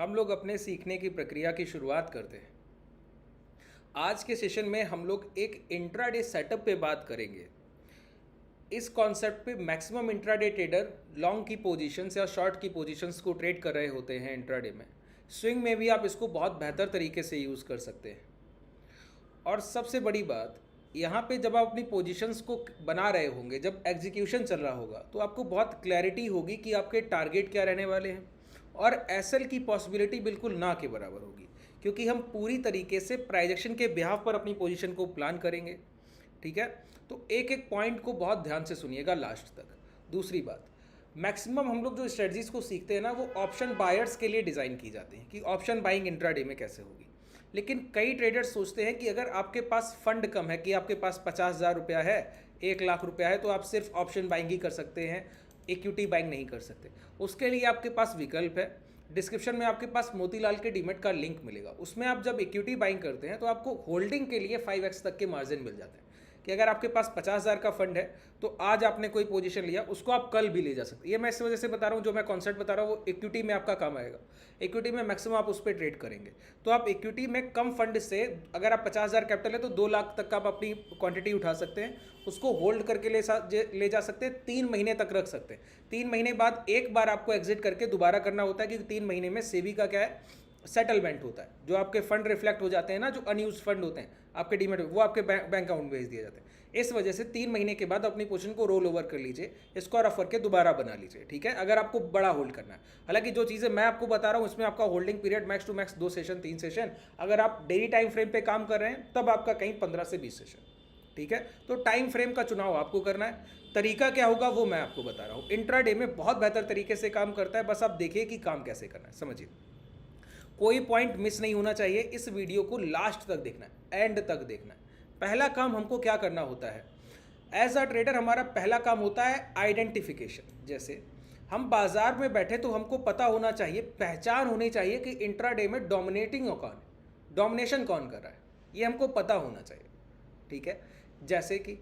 हम लोग अपने सीखने की प्रक्रिया की शुरुआत करते हैं। आज के सेशन में हम लोग एक इंट्राडे सेटअप पे बात करेंगे। इस कॉन्सेप्ट पे मैक्सिमम इंट्राडे ट्रेडर लॉन्ग की पोजीशंस या शॉर्ट की पोजीशंस को ट्रेड कर रहे होते हैं इंट्राडे में। स्विंग में भी आप इसको बहुत बेहतर तरीके से यूज़ कर सकते हैं। और सबसे बड़ी बात, यहाँ पे जब आप अपनी पोजीशंस को बना रहे होंगे, जब एग्जीक्यूशन चल रहा होगा, तो आपको बहुत क्लैरिटी होगी कि आपके टारगेट क्या रहने वाले हैं और एसएल की पॉसिबिलिटी बिल्कुल ना के बराबर होगी, क्योंकि हम पूरी तरीके से प्राइजेक्शन के बिहाफ पर अपनी पोजीशन को प्लान करेंगे। ठीक है, तो एक एक पॉइंट को बहुत ध्यान से सुनिएगा लास्ट तक। दूसरी बात, मैक्सिमम हम लोग जो स्ट्रेटजीज को सीखते हैं ना, वो ऑप्शन बायर्स के लिए डिज़ाइन की जाती हैं कि ऑप्शन बाइंग इंट्राडे में कैसे होगी। लेकिन कई ट्रेडर्स सोचते हैं कि अगर आपके पास फंड कम है, कि आपके पास 50,000 रुपया है, 1 लाख रुपया है, तो आप सिर्फ ऑप्शन बाइंग ही कर सकते हैं, इक्विटी बाइंग नहीं कर सकते। उसके लिए आपके पास विकल्प है। डिस्क्रिप्शन में आपके पास मोतीलाल के डीमेट का लिंक मिलेगा। उसमें आप जब इक्विटी बाइंग करते हैं तो आपको होल्डिंग के लिए 5x तक के मार्जिन मिल जाते हैं, कि अगर आपके पास 50,000 का फंड है तो आज आपने कोई पोजीशन लिया, उसको आप कल भी ले जा सकते हैं। ये मैं इस वजह से बता रहा हूँ, जो मैं कॉन्सेप्ट बता रहा हूँ वो इक्विटी में आपका काम आएगा। इक्विटी में मैक्सिमम आप उस पर ट्रेड करेंगे, तो आप इक्विटी में कम फंड से, अगर आप 50,000 कैपिटल है तो 2 लाख तक का आप अपनी क्वांटिटी उठा सकते हैं, उसको होल्ड करके ले जा सकते हैं, 3 महीने तक रख सकते हैं। 3 महीने बाद एक बार आपको एग्जिट करके दोबारा करना होता है, क्योंकि 3 महीने में सेबी का क्या है, सेटलमेंट होता है। जो आपके फंड रिफ्लेक्ट हो जाते हैं ना, जो अनयूज फंड होते हैं आपके डीमेट, वो आपके बैंक अकाउंट में भेज दिए जाते हैं। इस वजह से 3 महीने के बाद अपनी पोजीशन को रोल ओवर कर लीजिए, स्क्वायर ऑफ करके दोबारा बना लीजिए। ठीक है, अगर आपको बड़ा होल्ड करना है। हालांकि जो चीज़ें मैं आपको बता रहा हूँ इसमें आपका holding period max to max 2 session 3 session. अगर आप डेली टाइम फ्रेम पे काम कर रहे हैं तब आपका कहीं 15 से 20 सेशन। ठीक है, तो टाइम फ्रेम का चुनाव आपको करना है। तरीका क्या होगा वो मैं आपको बता रहा हूँ। इंट्राडे में बहुत बेहतर तरीके से काम करता है, बस आप देखिए कि काम कैसे करना है, समझिए। कोई पॉइंट मिस नहीं होना चाहिए, इस वीडियो को लास्ट तक देखना है, एंड तक देखना है। पहला काम हमको क्या करना होता है एज अ ट्रेडर, हमारा पहला काम होता है आइडेंटिफिकेशन। जैसे हम बाजार में बैठे तो हमको पता होना चाहिए, पहचान होनी चाहिए कि इंट्राडे में डोमिनेटिंग कौन है, डोमिनेशन कौन कर रहा है, ये हमको पता होना चाहिए। ठीक है, जैसे कि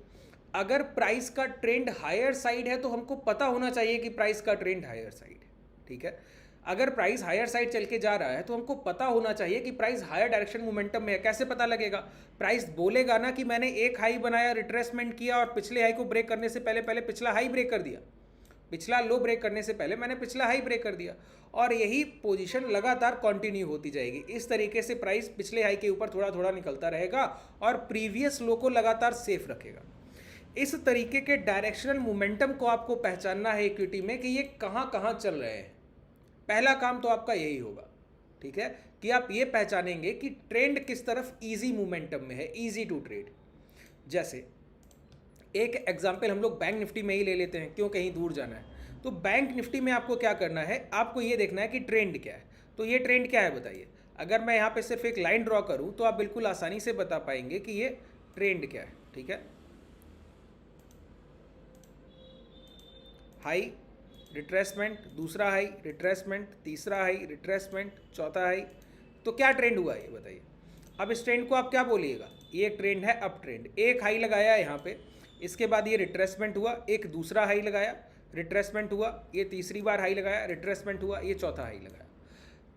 अगर प्राइस का ट्रेंड हायर साइड है तो हमको पता होना चाहिए कि प्राइस का ट्रेंड हायर साइड है। ठीक है, अगर प्राइस हायर साइड चल के जा रहा है तो हमको पता होना चाहिए कि प्राइस हायर डायरेक्शन मोमेंटम में है। कैसे पता लगेगा? प्राइस बोलेगा ना कि मैंने एक हाई बनाया, रिट्रेसमेंट किया और पिछले हाई को ब्रेक करने से पहले पिछला हाई ब्रेक कर दिया, पिछला लो ब्रेक करने से पहले मैंने पिछला हाई ब्रेक कर दिया, और यही पोजीशन लगातार कंटिन्यू होती जाएगी। इस तरीके से प्राइस पिछले हाई के ऊपर थोड़ा थोड़ा निकलता रहेगा और प्रीवियस लो को लगातार सेफ रखेगा। इस तरीके के डायरेक्शनल मोमेंटम को आपको पहचानना है इक्विटी में, कि ये कहाँ कहाँ चल रहे हैं। पहला काम तो आपका यही होगा। ठीक है, कि आप ये पहचानेंगे कि ट्रेंड किस तरफ इजी मोमेंटम में है, इजी टू ट्रेड। जैसे एक एग्जांपल हम लोग बैंक निफ्टी में ही ले लेते हैं, क्यों कहीं दूर जाना है। तो बैंक निफ्टी में आपको क्या करना है, आपको ये देखना है कि ट्रेंड क्या है। तो ये ट्रेंड क्या है बताइए। अगर मैं यहाँ पे सिर्फ एक लाइन ड्रॉ करूँ तो आप बिल्कुल आसानी से बता पाएंगे कि ये ट्रेंड क्या है। ठीक है, हाई, रिट्रेसमेंट, दूसरा हाई, रिट्रेसमेंट, तीसरा हाई, रिट्रेसमेंट, चौथा हाई। तो क्या ट्रेंड हुआ ये बताइए। अब इस ट्रेंड को आप क्या बोलिएगा, ये ट्रेंड है अप ट्रेंड। एक हाई लगाया यहाँ पे, इसके बाद ये रिट्रेसमेंट हुआ, एक दूसरा हाई लगाया, रिट्रेसमेंट हुआ, ये तीसरी बार हाई लगाया, रिट्रेसमेंट हुआ, ये चौथा हाई लगाया।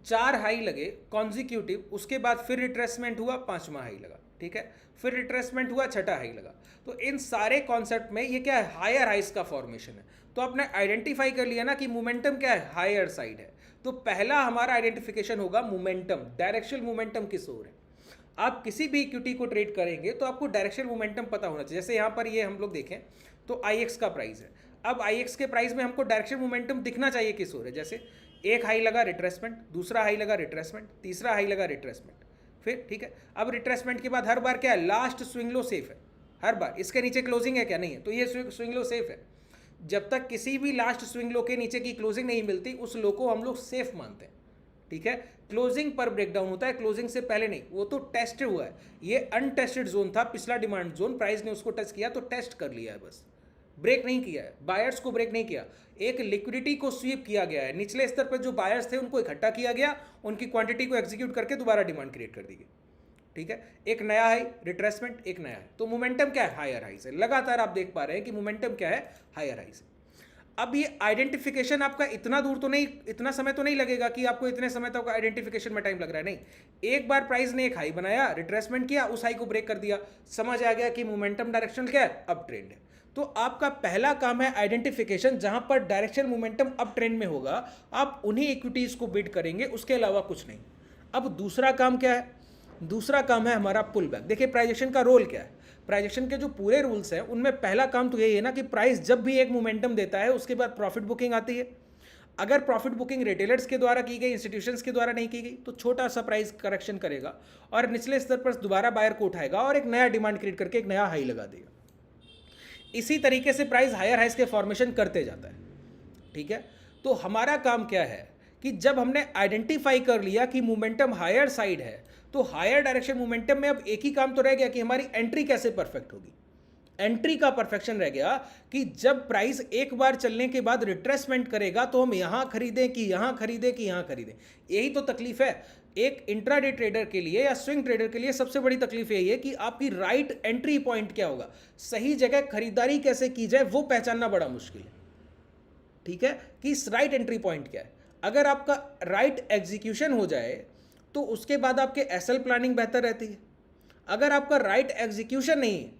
4 हाई लगे कॉन्जिक्यूटिव, उसके बाद फिर रिट्रेसमेंट हुआ, 5वां हाई लगा। ठीक है, फिर रिट्रेसमेंट हुआ, 6ठा हाई लगा। तो इन सारे कॉन्सेप्ट में ये क्या है, हायर हाइस का फॉर्मेशन है। तो आपने आइडेंटिफाई कर लिया ना कि मोमेंटम क्या है, हायर साइड है। तो पहला हमारा आइडेंटिफिकेशन होगा मोमेंटम, डायरेक्शनल मोमेंटम किस ओर है। आप किसी भी इक्विटी को ट्रेड करेंगे तो आपको डायरेक्शनल मोमेंटम पता होना चाहिए। जैसे यहाँ पर ये हम लोग देखें तो IX का प्राइस है। अब IX के प्राइस में हमको डायरेक्शनल मोमेंटम दिखना चाहिए किस ओर है। जैसे एक हाई लगा, रिट्रेसमेंट, दूसरा हाई लगा, रिट्रेसमेंट, तीसरा हाई लगा, रिट्रेसमेंट, फिर ठीक है। अब रिट्रेसमेंट के बाद हर बार क्या है, लास्ट स्विंग लो सेफ है हर बार। इसके नीचे क्लोजिंग है क्या, नहीं है, तो ये स्विंग लो सेफ है। जब तक किसी भी लास्ट स्विंग लो के नीचे की क्लोजिंग नहीं मिलती, उस लो को हम लोग सेफ मानते हैं। ठीक है, क्लोजिंग पर ब्रेकडाउन होता है, क्लोजिंग से पहले नहीं। वो तो टेस्ट हुआ है, ये अनटेस्टेड जोन था, पिछला डिमांड जोन, प्राइस ने उसको टच किया तो टेस्ट कर लिया है, बस ब्रेक नहीं किया है। बायर्स को ब्रेक नहीं किया, एक लिक्विडिटी को स्वीप किया गया है। निचले स्तर पर जो बायर्स थे उनको इकट्ठा किया गया, उनकी क्वांटिटी को एग्जीक्यूट करके दोबारा डिमांड क्रिएट कर दी गई। ठीक है, एक नया हाई, रिट्रेसमेंट, एक नया है। तो मोमेंटम क्या है, हायर हाई से। लगातार आप देख पा रहे हैं कि मोमेंटम क्या है, हायर हाई से। अब ये आइडेंटिफिकेशन आपका इतना दूर तो नहीं, इतना समय तो नहीं लगेगा कि आपको इतने समय तक आइडेंटिफिकेशन में टाइम लग रहा है, नहीं। एक बार प्राइस ने एक हाई बनाया, रिट्रेसमेंट किया, उस हाई को ब्रेक कर दिया, समझ आ गया कि मोमेंटम डायरेक्शन क्या है, अप ट्रेंड है। तो आपका पहला काम है आइडेंटिफिकेशन, जहां पर डायरेक्शन मोमेंटम अप ट्रेंड में होगा आप उन्हीं इक्विटीज को बिड करेंगे, उसके अलावा कुछ नहीं। अब दूसरा काम क्या है? दूसरा काम है हमारा पुल बैक। देखिए प्राइजेक्शन का रोल क्या है। प्राइजेक्शन के जो पूरे रूल्स हैं उनमें पहला काम तो यही है ना कि प्राइस जब भी एक मोमेंटम देता है उसके बाद प्रॉफिट बुकिंग आती है। अगर प्रॉफिट बुकिंग रिटेलर्स के द्वारा की गई, इंस्टीट्यूशंस के द्वारा नहीं की गई, तो छोटा सा प्राइस करेक्शन करेगा और निचले स्तर पर दोबारा बायर को उठाएगा और एक नया डिमांड क्रिएट करके एक नया हाई लगा देगा। इसी तरीके से प्राइस हायर हाइस के फॉर्मेशन करते जाता है, ठीक है। तो हमारा काम क्या है कि जब हमने आइडेंटिफाई कर लिया कि मोमेंटम हायर साइड है, तो हायर डायरेक्शन मोमेंटम में अब एक ही काम तो रह गया कि हमारी एंट्री कैसे परफेक्ट होगी। एंट्री का परफेक्शन रह गया कि जब प्राइस एक बार चलने के बाद रिट्रेसमेंट करेगा तो हम यहां खरीदें कि यहां खरीदें कि यहां खरीदें। यही तो तकलीफ है एक इंट्राडे ट्रेडर के लिए या स्विंग ट्रेडर के लिए। सबसे बड़ी तकलीफ यही है कि आपकी राइट एंट्री पॉइंट क्या होगा, सही जगह खरीदारी कैसे की जाए वो पहचानना बड़ा मुश्किल है, ठीक है, कि राइट एंट्री पॉइंट क्या है। अगर आपका राइट एग्जीक्यूशन हो जाए तो उसके बाद आपके एसएल प्लानिंग बेहतर रहती है। अगर आपका राइट एग्जीक्यूशन नहीं है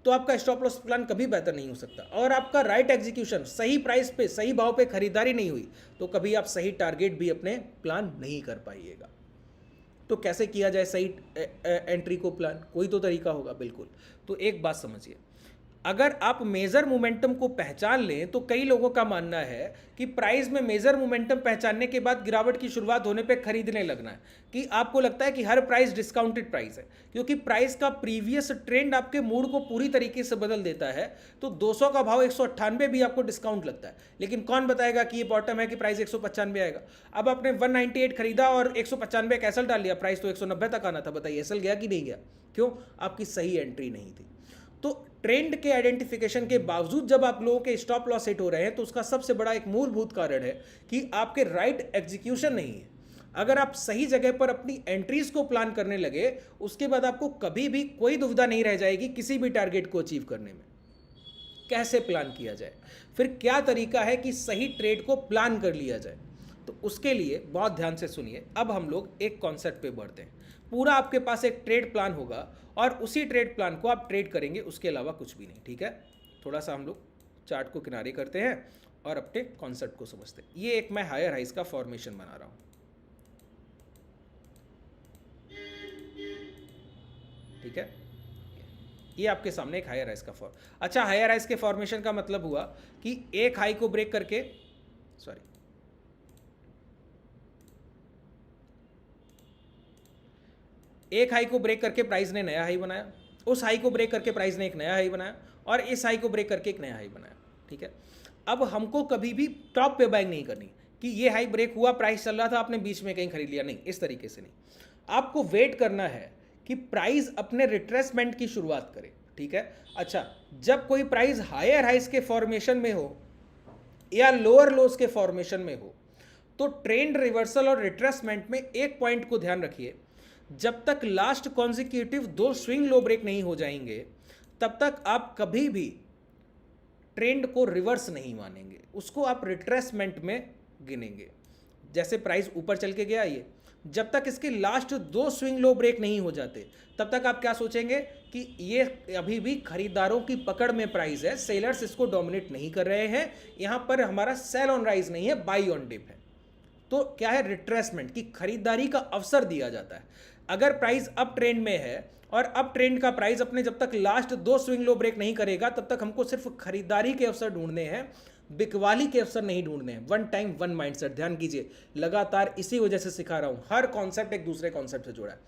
तो आपका स्टॉप लॉस प्लान कभी बेहतर नहीं हो सकता। और आपका राइट एग्जीक्यूशन, सही प्राइस पे सही भाव पे खरीदारी नहीं हुई तो कभी आप सही टारगेट भी अपने प्लान नहीं कर पाइएगा। तो कैसे किया जाए सही एंट्री को प्लान? कोई तो तरीका होगा, बिल्कुल। तो एक बात समझिए, अगर आप मेजर मोमेंटम को पहचान लें तो कई लोगों का मानना है कि प्राइस में मेजर मोमेंटम पहचानने के बाद गिरावट की शुरुआत होने पे खरीदने लगना है, कि आपको लगता है कि हर प्राइस डिस्काउंटेड प्राइस है, क्योंकि प्राइस का प्रीवियस ट्रेंड आपके मूड को पूरी तरीके से बदल देता है। तो 200 का भाव 198 भी आपको डिस्काउंट लगता है, लेकिन कौन बताएगा कि ये बॉटम है कि प्राइस 195 आएगा। अब आपने 198 खरीदा और 195 एसएल डाल लिया, प्राइस तो 190 तक आना था, बताइए एसएल गया कि नहीं गया? क्यों? आपकी सही एंट्री नहीं थी। तो ट्रेंड के आइडेंटिफिकेशन के बावजूद जब आप लोगों के स्टॉप लॉस हिट हो रहे हैं तो उसका सबसे बड़ा एक मूलभूत कारण है कि आपके राइट एग्जीक्यूशन नहीं है। अगर आप सही जगह पर अपनी एंट्रीज को प्लान करने लगे, उसके बाद आपको कभी भी कोई दुविधा नहीं रह जाएगी किसी भी टारगेट को अचीव करने में। कैसे प्लान किया जाए, फिर क्या तरीका है कि सही ट्रेड को प्लान कर लिया जाए? तो उसके लिए बहुत ध्यान से सुनिए। अब हम लोग एक कॉन्सेप्ट पे बढ़ते हैं। पूरा आपके पास एक ट्रेड प्लान होगा और उसी ट्रेड प्लान को आप ट्रेड करेंगे, उसके अलावा कुछ भी नहीं, ठीक है। थोड़ा सा हम लोग चार्ट को किनारे करते हैं और अपने कॉन्सेप्ट को समझते हैं। ये एक मैं हायर हाइज का फॉर्मेशन बना रहा हूं, ठीक है। ये आपके सामने एक हायर राइज का फॉर्म। अच्छा, हायर राइज के फॉर्मेशन का मतलब हुआ कि एक हाई को ब्रेक करके, सॉरी, एक हाई को ब्रेक करके प्राइस ने नया हाई बनाया, उस हाई को ब्रेक करके प्राइस ने एक नया हाई बनाया और इस हाई को ब्रेक करके एक नया हाई बनाया, ठीक है। अब हमको कभी भी टॉप पे बाइंग नहीं करनी कि ये हाई ब्रेक हुआ, प्राइस चल रहा था, आपने बीच में कहीं खरीद लिया, नहीं, इस तरीके से नहीं। आपको वेट करना है कि प्राइस अपने रिट्रेसमेंट की शुरुआत करे, ठीक है। अच्छा, जब कोई प्राइस हायर हाइस के फॉर्मेशन में हो या लोअर लोस के फॉर्मेशन में हो तो ट्रेंड रिवर्सल और रिट्रेसमेंट में एक पॉइंट को ध्यान रखिए, जब तक last consecutive 2 swing low break नहीं हो जाएंगे तब तक आप कभी भी ट्रेंड को रिवर्स नहीं मानेंगे, उसको आप रिट्रेसमेंट में गिनेंगे। जैसे प्राइस ऊपर चल के गया, ये जब तक इसके लास्ट 2 स्विंग लो ब्रेक नहीं हो जाते तब तक आप क्या सोचेंगे कि ये अभी भी खरीदारों की पकड़ में प्राइस है, सेलर्स इसको डोमिनेट नहीं कर रहे हैं, यहां पर हमारा सेल ऑन राइज नहीं है, बाई ऑन डिप है। तो क्या है? रिट्रेसमेंट की खरीदारी का अवसर दिया जाता है। अगर प्राइस अप ट्रेंड में है और अप ट्रेंड का प्राइस अपने जब तक लास्ट 2 स्विंग लो ब्रेक नहीं करेगा तब तक हमको सिर्फ खरीदारी के अवसर ढूंढने हैं, बिकवाली के अवसर नहीं ढूंढने हैं। वन टाइम वन माइंडसेट, ध्यान कीजिए, लगातार इसी वजह से सिखा रहा हूं, हर कॉन्सेप्ट एक दूसरे कॉन्सेप्ट से जुड़ा है।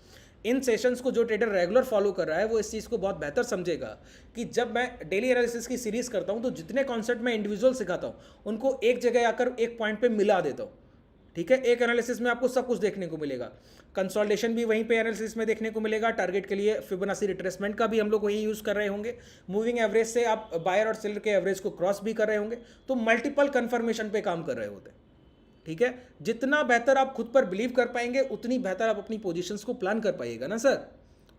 इन सेशंस को जो ट्रेडर रेगुलर फॉलो कर रहा है वो इस चीज़ को बहुत बेहतर समझेगा कि जब मैं डेली एनालिसिस की सीरीज करता हूं तो जितने कॉन्सेप्ट मैं इंडिविजुअल सिखाता हूं उनको एक जगह आकर एक पॉइंट पे मिला देता हूं, ठीक है। एक एनालिसिस में आपको सब कुछ देखने को मिलेगा, कंसोलिडेशन भी वहीं पे एनालिसिस में देखने को मिलेगा, टारगेट के लिए फिबोनाची रिट्रेसमेंट का भी हम लोग वही यूज़ कर रहे होंगे, मूविंग एवरेज से आप बायर और सेलर के एवरेज को क्रॉस भी कर रहे होंगे, तो मल्टीपल कंफर्मेशन पे काम कर रहे होते हैं, ठीक है। जितना बेहतर आप खुद पर बिलीव कर पाएंगे उतनी बेहतर आप अपनी पोजीशंस को प्लान कर पाइएगा ना सर।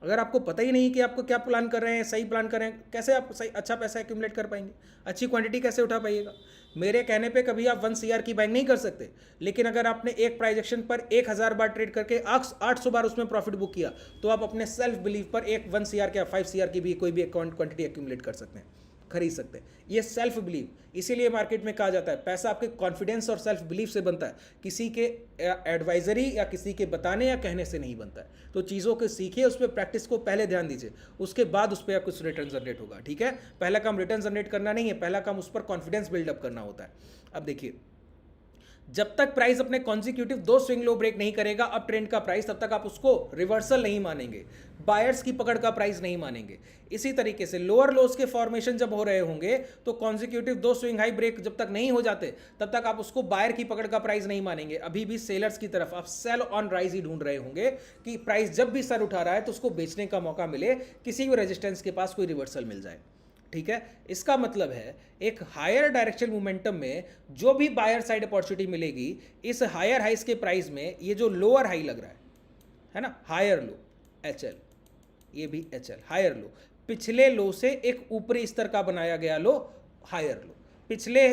अगर आपको पता ही नहीं कि आपको क्या प्लान कर रहे हैं, सही प्लान कर रहे हैं, कैसे आप सही अच्छा पैसा एक्यूमुलेट कर पाएंगे, अच्छी क्वांटिटी कैसे उठा पाइएगा? मेरे कहने पे कभी आप 1 CR की बाइंग नहीं कर सकते, लेकिन अगर आपने एक प्राइस एक्शन पर 1000 बार ट्रेड करके 800 बार उसमें प्रॉफिट बुक किया, तो आप अपने सेल्फ बिलीव पर एक 1 CR या 5 CR की भी कोई भी क्वांटिटी एक्यूमुलेट कर सकते हैं, खरीद सकते हैं। ये सेल्फ बिलीव, इसीलिए मार्केट में कहा जाता है पैसा आपके कॉन्फिडेंस और सेल्फ बिलीव से बनता है, किसी के एडवाइजरी या किसी के बताने या कहने से नहीं बनता है। तो चीज़ों को सीखिए, उस पर प्रैक्टिस को पहले ध्यान दीजिए, उसके बाद उस पर कुछ रिटर्न जनरेट होगा। ठीक है, पहला काम रिटर्न जनरेट करना नहीं है, पहला काम उस पर कॉन्फिडेंस बिल्डअप करना होता है। अब देखिए, जब तक प्राइस अपने कॉन्जिक्यूटिव 2 स्विंग लो ब्रेक नहीं करेगा अप ट्रेंड का प्राइस, तब तक आप उसको रिवर्सल नहीं मानेंगे, बायर्स की पकड़ का प्राइस नहीं मानेंगे। इसी तरीके से लोअर लोज के फॉर्मेशन जब हो रहे होंगे तो कॉन्जिक्यूटिव 2 स्विंग हाई ब्रेक जब तक नहीं हो जाते, तब तक आप उसको बायर की पकड़ का प्राइस नहीं मानेंगे। अभी भी सेलर्स की तरफ आप सेल ऑन राइज ही ढूंढ रहे होंगे कि प्राइस जब भी सर उठा रहा है तो उसको बेचने का मौका मिले, किसी भी रेजिस्टेंस के पास कोई रिवर्सल मिल जाए। ठीक है, इसका मतलब है एक हायर डायरेक्शन मोमेंटम में जो भी बायर साइड अपॉर्चुनिटी मिलेगी, इस हायर हाइस के प्राइस में ये जो लोअर हाई लग रहा है ना, हायर लो HL, ये भी HL हायर लो, पिछले लो से एक ऊपरी स्तर का बनाया गया लो हायर लो, पिछले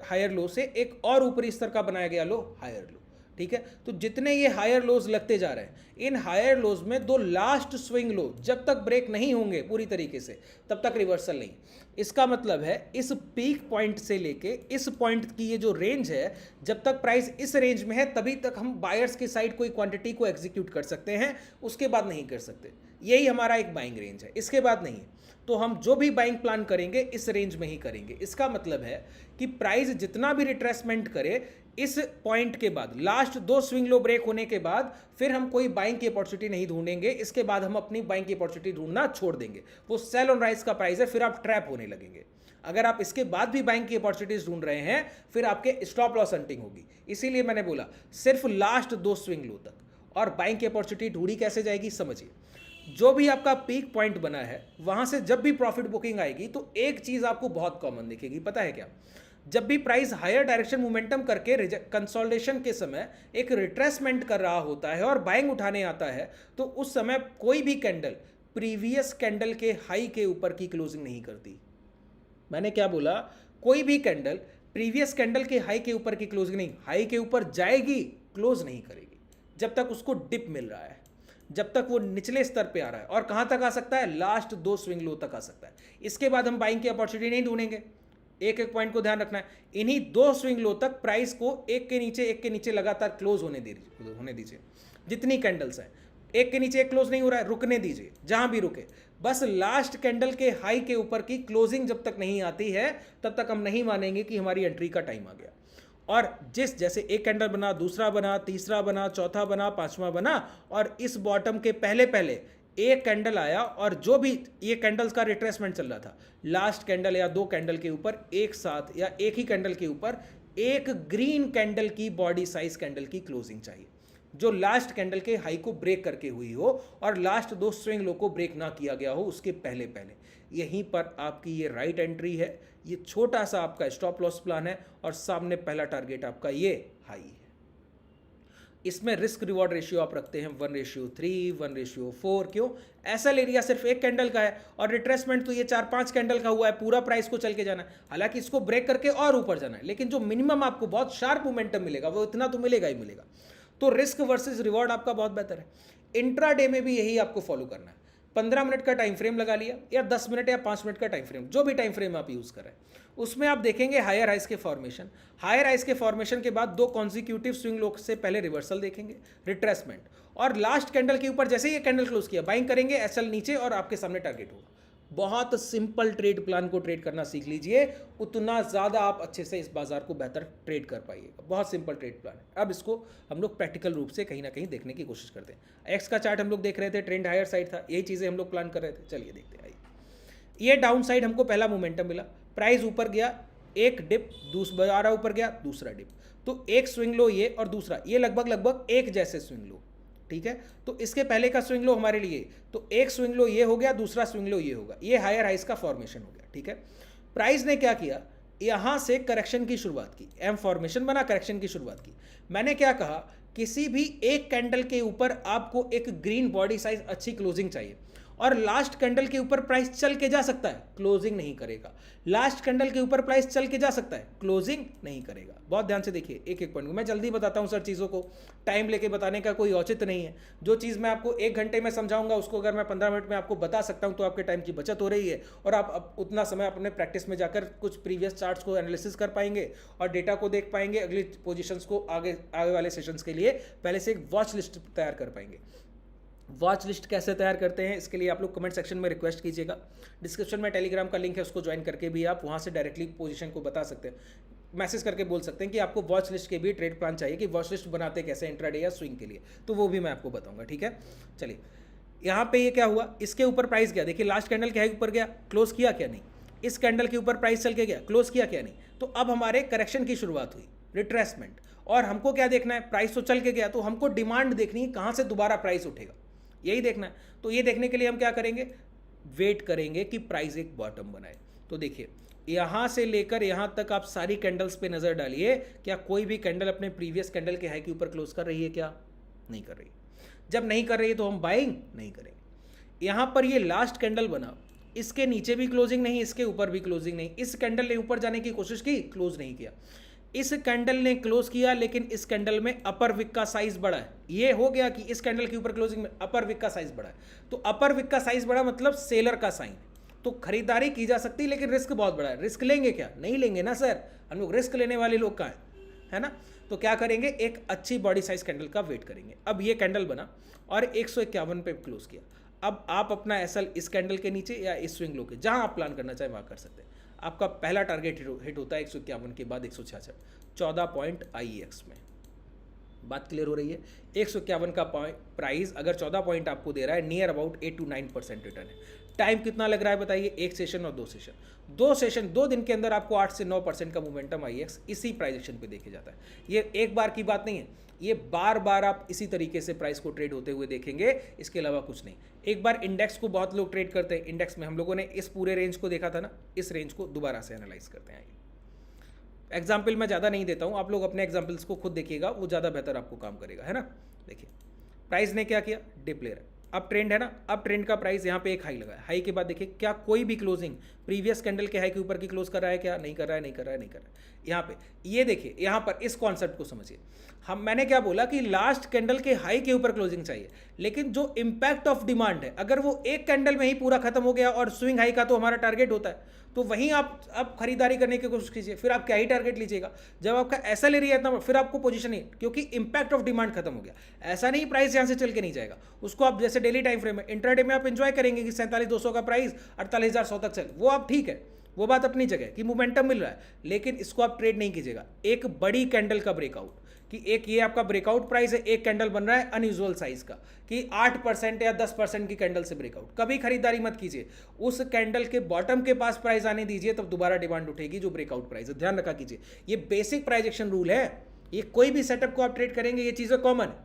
हायर लो से एक और ऊपरी स्तर का बनाया गया लो हायर लो। ठीक है, तो जितने ये हायर लोज लगते जा रहे हैं, इन हायर लोज में 2 लास्ट स्विंग लो जब तक ब्रेक नहीं होंगे पूरी तरीके से, तब तक रिवर्सल नहीं। इसका मतलब है इस पीक पॉइंट से लेके इस पॉइंट की ये जो रेंज है, जब तक प्राइस इस रेंज में है तभी तक हम बायर्स की साइड कोई क्वांटिटी को एग्जीक्यूट कर सकते हैं, उसके बाद नहीं कर सकते। यही हमारा एक बाइंग रेंज है, इसके बाद नहीं। तो हम जो भी बाइंग प्लान करेंगे इस रेंज में ही करेंगे। इसका मतलब है कि प्राइस जितना भी रिट्रेसमेंट करे, इस पॉइंट के बाद लास्ट 2 स्विंग लो ब्रेक होने के बाद फिर हम कोई बाइंग की अपॉर्चुनिटी नहीं ढूंढेंगे, इसके बाद हम अपनी बाइंग की अपॉर्चुनिटी ढूंढना छोड़ देंगे। वो सेल ऑन राइज का प्राइस है, फिर आप ट्रैप होने लगेंगे। अगर आप इसके बाद भी बाइंग की अपॉर्चुनिटीज ढूंढ रहे हैं, फिर आपके स्टॉप लॉस हंटिंग होगी। इसीलिए मैंने बोला सिर्फ लास्ट 2 स्विंग लो तक। और बाइंग की अपॉर्चुनिटी ढूंढी कैसे जाएगी, समझिए। जो भी आपका पीक पॉइंट बना है, वहां से जब भी प्रॉफिट बुकिंग आएगी तो एक चीज आपको बहुत कॉमन दिखेगी, पता है क्या? जब भी प्राइस हायर डायरेक्शन मोमेंटम करके कंसोलिडेशन के समय एक रिट्रेसमेंट कर रहा होता है और बाइंग उठाने आता है, तो उस समय कोई भी कैंडल प्रीवियस कैंडल के हाई के ऊपर की क्लोजिंग नहीं करती। मैंने क्या बोला? कोई भी कैंडल प्रीवियस कैंडल के हाई के ऊपर की क्लोजिंग नहीं, हाई के ऊपर जाएगी, क्लोज नहीं करेगी जब तक उसको डिप मिल रहा है, जब तक वो निचले स्तर पे आ रहा है। और कहां तक आ सकता है? लास्ट 2 स्विंग लो तक आ सकता है। इसके बाद हम बाइंग की अपॉर्चुनिटी नहीं ढूंढेंगे। एक एक पॉइंट को ध्यान रखना है, इन्हीं 2 स्विंग लो तक प्राइस को एक के नीचे लगातार क्लोज होने दीजिए। जितनी कैंडल्स हैं, एक के नीचे एक क्लोज नहीं हो रहा है, रुकने दीजिए, जहां भी रुके। बस लास्ट कैंडल के हाई के ऊपर की क्लोजिंग जब तक नहीं आती है, तब तक हम नहीं मानेंगे कि हमारी एंट्री का टाइम आ गया। और जैसे एक कैंडल बना, दूसरा बना, तीसरा बना, चौथा बना, पांचवा बना, और इस बॉटम के पहले एक कैंडल आया, और जो भी ये कैंडल्स का रिट्रेसमेंट चल रहा था, लास्ट कैंडल या 2 कैंडल के ऊपर एक साथ या एक ही कैंडल के ऊपर एक ग्रीन कैंडल की बॉडी साइज कैंडल की क्लोजिंग चाहिए, जो लास्ट कैंडल के हाई को ब्रेक करके हुई हो और लास्ट 2 स्विंग लो को ब्रेक ना किया गया हो उसके पहले। यहीं पर आपकी ये राइट एंट्री है, ये छोटा सा आपका स्टॉप लॉस प्लान है, और सामने पहला टारगेट आपका ये हाई है। इसमें रिस्क रिवॉर्ड रेशियो आप रखते हैं 1:3, 1:4। क्यों? एसएल एरिया सिर्फ एक कैंडल का है और रिट्रेसमेंट तो ये 4-5 कैंडल का हुआ है, पूरा प्राइस को चल के जाना है। हालांकि इसको ब्रेक करके और ऊपर जाना है, लेकिन जो मिनिमम आपको बहुत शार्प मोमेंटम मिलेगा वो इतना तो मिलेगा ही मिलेगा। तो रिस्क वर्सेस रिवॉर्ड आपका बहुत बेहतर है। इंट्राडे में भी यही आपको फॉलो करना है। 15 मिनट का टाइम फ्रेम लगा लिया, या 10 मिनट या 5 मिनट का टाइम फ्रेम, जो भी टाइम फ्रेम आप यूज करें, उसमें आप देखेंगे हायर हाइस के फॉर्मेशन। हायर हाइस के फॉर्मेशन के बाद 2 कॉन्जिक्यूटिव स्विंग लो से पहले रिवर्सल देखेंगे, रिट्रेसमेंट, और लास्ट कैंडल के ऊपर जैसे ही ये कैंडल क्लोज किया, बाइंग करेंगे, एसएल नीचे, और आपके सामने टारगेट होगा। बहुत सिंपल ट्रेड प्लान को ट्रेड करना सीख लीजिए, उतना ज़्यादा आप अच्छे से इस बाजार को बेहतर ट्रेड कर पाइएगा। बहुत सिंपल ट्रेड प्लान है। अब इसको हम लोग प्रैक्टिकल रूप से कहीं ना कहीं देखने की कोशिश करते हैं। एक्स का चार्ट हम लोग देख रहे थे, ट्रेंड हायर साइड था, यही चीज़ें हम लोग प्लान कर रहे थे। चलिए देखते हैं। ये डाउन साइड हमको पहला मोमेंटम मिला, प्राइस ऊपर गया, एक डिप, दूसरा ऊपर गया, दूसरा डिप, तो एक स्विंग लो ये और दूसरा ये लगभग एक जैसे स्विंग लो। ठीक है, तो इसके पहले का स्विंग लो हमारे लिए, तो एक स्विंग लो ये हो गया, दूसरा स्विंग लो ये होगा, ये हायर हाइस का फॉर्मेशन हो गया। ठीक है, प्राइस ने क्या किया? यहां से करेक्शन की शुरुआत की, एम फॉर्मेशन बना, करेक्शन की शुरुआत की। मैंने क्या कहा? किसी भी एक कैंडल के ऊपर आपको एक ग्रीन बॉडी साइज अच्छी क्लोजिंग चाहिए, और लास्ट कैंडल के ऊपर प्राइस चल के जा सकता है, क्लोजिंग नहीं करेगा। लास्ट कैंडल के ऊपर प्राइस चल के जा सकता है, क्लोजिंग नहीं करेगा। बहुत ध्यान से देखिए एक एक पॉइंट को, मैं जल्दी बताता हूं सर, चीज़ों को टाइम लेके बताने का कोई औचित्य नहीं है। जो चीज़ मैं आपको 1 घंटे में समझाऊंगा उसको अगर मैं 15 मिनट में आपको बता सकता हूं तो आपके टाइम की बचत हो रही है, और आप उतना समय अपने प्रैक्टिस में जाकर कुछ प्रीवियस चार्ट्स को एनालिसिस कर पाएंगे और डेटा को देख पाएंगे, अगली पोजीशंस को आगे वाले सेशंस के लिए पहले से एक वॉच लिस्ट तैयार कर पाएंगे। वॉच लिस्ट कैसे तैयार करते हैं इसके लिए आप लोग कमेंट सेक्शन में रिक्वेस्ट कीजिएगा। डिस्क्रिप्शन में टेलीग्राम का लिंक है, उसको ज्वाइन करके भी आप वहाँ से डायरेक्टली पोजीशन को बता सकते हैं, मैसेज करके बोल सकते हैं कि आपको वॉच लिस्ट के भी ट्रेड प्लान चाहिए, कि वॉच लिस्ट बनाते कैसे इंट्राडे या स्विंग के लिए, तो वो भी मैं आपको बताऊंगा। ठीक है, चलिए यहाँ पे ये क्या हुआ, इसके ऊपर प्राइस गया, देखिए लास्ट कैंडल के हाई ऊपर गया, क्लोज किया क्या नहीं, इस कैंडल के ऊपर प्राइस चल के गया, क्लोज किया क्या नहीं, तो अब हमारे करेक्शन की शुरुआत हुई, रिट्रेसमेंट। और हमको क्या देखना है, प्राइस तो चल के गया, तो हमको डिमांड देखनी है कहाँ से दोबारा प्राइस उठेगा, यही देखना है। तो ये देखने के लिए हम क्या करेंगे, वेट करेंगे कि प्राइस एक बॉटम बनाए। तो देखिए यहाँ से लेकर यहाँ तक आप सारी कैंडल्स पे नज़र डालिए, क्या कोई भी कैंडल अपने प्रीवियस कैंडल के हाई के ऊपर क्लोज कर रही है क्या, नहीं कर रही। जब नहीं कर रही है तो हम बाइंग नहीं करेंगे। यहाँ पर ये लास्ट कैंडल बना, इसके नीचे भी क्लोजिंग नहीं, इसके ऊपर भी क्लोजिंग नहीं, इस कैंडल ने ऊपर जाने की कोशिश की, क्लोज नहीं किया। इस कैंडल ने क्लोज किया, लेकिन इस कैंडल में अपर विक का साइज बड़ा है। ये हो गया कि इस कैंडल के ऊपर क्लोजिंग में अपर विक का साइज बड़ा है, तो अपर विक का साइज बड़ा मतलब सेलर का साइन, तो खरीदारी की जा सकती है, लेकिन रिस्क बहुत बड़ा है। रिस्क लेंगे क्या, नहीं लेंगे ना सर, हम लोग रिस्क लेने वाले लोग कहाँ हैं, है ना। तो क्या करेंगे, एक अच्छी बॉडी साइज कैंडल का वेट करेंगे। अब ये कैंडल बना और 151 पे क्लोज किया। अब आप अपना एसएल इस कैंडल के नीचे या इस स्विंग लो के, जहां आप प्लान करना चाहें वहां कर सकते हैं। आपका पहला टारगेट हिट होता है 151 के बाद 166, 14 पॉइंट IEX में। बात क्लियर हो रही है। 151 का प्राइस अगर 14 पॉइंट आपको दे रहा है, नियर अबाउट 8 to 9% रिटर्न है। टाइम कितना लग रहा है बताइए, एक सेशन और दो सेशन 2 दिन के अंदर आपको 8 से 9% का मोमेंटम IEX इसी प्राइस एक्शन पे देखे जाता है। ये एक बार की बात नहीं है, ये बार बार आप इसी तरीके से प्राइस को ट्रेड होते हुए देखेंगे, इसके अलावा कुछ नहीं। एक बार इंडेक्स को बहुत लोग ट्रेड करते हैं, इंडेक्स में हम लोगों ने इस पूरे रेंज को देखा था ना, इस रेंज को दोबारा से एनालाइज करते हैं। एग्जाम्पल मैं ज़्यादा नहीं देता हूँ, आप लोग अपने एग्जाम्पल्स को खुद देखिएगा, वो ज़्यादा बेहतर आपको काम करेगा, है ना। देखिए प्राइस ने क्या किया, डिप ले रहा है, अब ट्रेंड है ना, अब ट्रेंड का प्राइस यहाँ पे एक हाई लगा है, हाई के बाद देखिए क्या कोई भी क्लोजिंग प्रीवियस कैंडल के हाई के ऊपर की क्लोज कर रहा है क्या, नहीं कर रहा है, नहीं कर रहा है, नहीं कर रहा है। यहाँ पे ये देखिए, यहाँ पर इस कॉन्सेप्ट को समझिए, मैंने क्या बोला कि लास्ट कैंडल के हाई के ऊपर क्लोजिंग चाहिए, लेकिन जो इम्पैक्ट ऑफ डिमांड है, अगर वो एक कैंडल में ही पूरा खत्म हो गया, और स्विंग हाई का तो हमारा टारगेट होता है, तो वहीं आप अब खरीदारी करने की कोशिश कीजिए। फिर आप क्या ही टारगेट लीजिएगा, जब आपका ऐसा ले रही है इतना, फिर आपको पोजीशन नहीं, क्योंकि इंपैक्ट ऑफ डिमांड खत्म हो गया। ऐसा नहीं प्राइस यहाँ से चल के नहीं जाएगा, उसको आप जैसे डेली टाइम फ्रेम में, इंट्राडे में आप एंजॉय करेंगे कि 47,200 का प्राइस 48,100 तक चल, वो आप ठीक है, वो बात अपनी जगह कि मोमेंटम मिल रहा है, लेकिन इसको आप ट्रेड नहीं कीजिएगा। एक बड़ी कैंडल का ब्रेकआउट, कि एक ये आपका ब्रेकआउट प्राइस है, एक कैंडल बन रहा है अनयूजुअल साइज का, कि 8% या 10% की कैंडल से ब्रेकआउट, कभी खरीदारी मत कीजिए। उस कैंडल के बॉटम के पास प्राइस आने दीजिए, तब दोबारा डिमांड उठेगी जो ब्रेकआउट प्राइस है, ध्यान रखा कीजिए। ये बेसिक प्राइस एक्शन रूल है, ये कोई भी सेटअप को आप ट्रेड करेंगे, ये चीज़ें कॉमन है,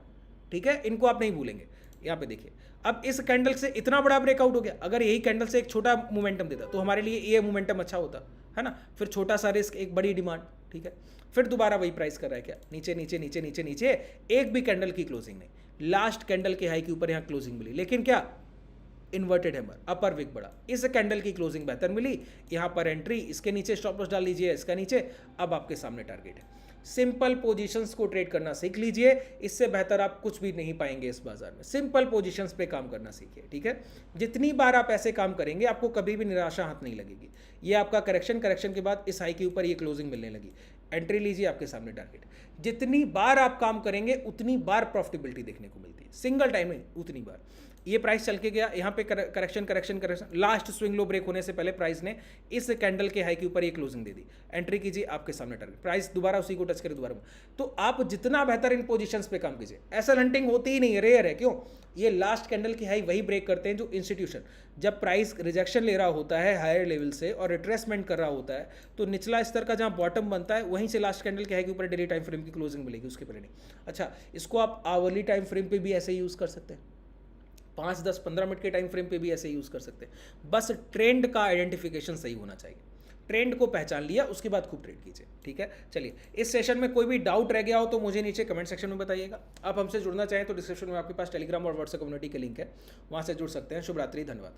ठीक है, इनको आप नहीं भूलेंगे। यहाँ पे देखिए, अब इस कैंडल से इतना बड़ा ब्रेकआउट हो गया, अगर यही कैंडल से एक छोटा मोमेंटम देता तो हमारे लिए ये मोमेंटम अच्छा होता है ना। फिर छोटा सा रिस्क, एक बड़ी डिमांड, ठीक है। फिर दोबारा वही प्राइस कर रहा है क्या, नीचे नीचे नीचे नीचे नीचे, एक भी कैंडल की क्लोजिंग नहीं। लास्ट कैंडल के हाई के ऊपर यहाँ क्लोजिंग मिली, लेकिन क्या, इन्वर्टेड हैमर, अपर विक बड़ा, इस कैंडल की क्लोजिंग बेहतर मिली, यहाँ पर एंट्री, इसके नीचे स्टॉप लॉस डाल लीजिए, इसका नीचे, अब आपके सामने टारगेट है। सिंपल पोजीशंस को ट्रेड करना सीख लीजिए, इससे बेहतर आप कुछ भी नहीं पाएंगे इस बाजार में। सिंपल पोजीशंस पे काम करना सीखिए, ठीक है। जितनी बार आप ऐसे काम करेंगे, आपको कभी भी निराशा हाथ नहीं लगेगी। ये आपका करेक्शन के बाद इस हाई के ऊपर ये क्लोजिंग मिलने लगी, एंट्री लीजिए, आपके सामने टारगेट। जितनी बार आप काम करेंगे उतनी बार प्रॉफिटेबिलिटी देखने को मिलती है, सिंगल टाइम में उतनी बार। ये प्राइस चल के गया, यहाँ पे correction, last swing low break होने से पहले प्राइस ने इस कैंडल के हाई के ऊपर ये क्लोजिंग दे दी, एंट्री कीजिए, आपके सामने टारगेट, प्राइस दोबारा उसी को टच करे दोबारा। तो आप जितना बेहतर इन पोजीशंस पे काम कीजिए। एसएल हंटिंग होती ही नहीं है, रेयर है। क्यों, ये लास्ट कैंडल की हाई वही ब्रेक करते हैं जो इंस्टीट्यूशन, जब प्राइस रिजेक्शन ले रहा होता है हायर लेवल से और रिट्रेसमेंट कर रहा होता है, तो निचला स्तर का जहाँ बॉटम बनता है, वहीं से लास्ट कैंडल के हाई के ऊपर डेली टाइम फ्रेम की क्लोजिंग मिलेगी, उसके पहले नहीं। अच्छा, इसको आप आवरली टाइम फ्रेम पे भी ऐसे यूज़ कर सकते हैं, 5, 10, 15 मिनट के टाइम फ्रेम पे भी ऐसे यूज़ कर सकते हैं। बस ट्रेंड का आइडेंटिफिकेशन सही होना चाहिए। ट्रेंड को पहचान लिया, उसके बाद खूब ट्रेड कीजिए। ठीक है, चलिए इस सेशन में कोई भी डाउट रह गया हो तो मुझे नीचे कमेंट सेक्शन में बताइएगा। आप हमसे जुड़ना चाहें तो डिस्क्रिप्शन में आपके पास टेलीग्राम और व्हाट्सएप कम्युनिटी के लिंक है, वहाँ से जुड़ सकते हैं। शुभ रात्रि, धन्यवाद।